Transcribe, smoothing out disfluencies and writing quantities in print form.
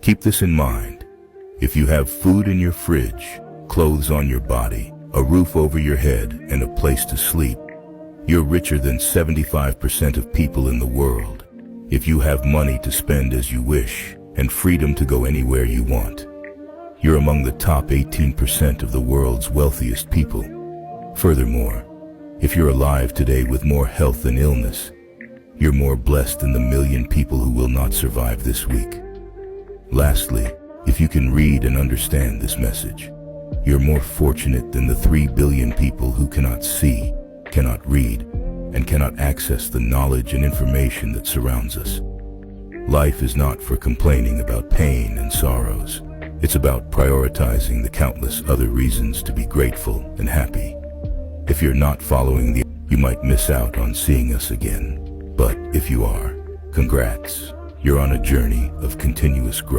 Keep this in mind. If you have food in your fridge, clothes on your body, a roof over your head, and a place to sleep, you're richer than 75% of people in the world. If you have money to spend as you wish and freedom to go anywhere you want, you're among the top 18% of the world's wealthiest people. Furthermore, if you're alive today with more health than illness, you're more blessed than the million people who will not survive this week. Lastly, if you can read and understand this message, you're more fortunate than the 3 billion people who cannot see, cannot read, and cannot access the knowledge and information that surrounds us. Life is not for complaining about pain and sorrows. It's about prioritizing the countless other reasons to be grateful and happy. If you're not following you might miss out on seeing us again. But if you are, congrats. You're on a journey of continuous growth.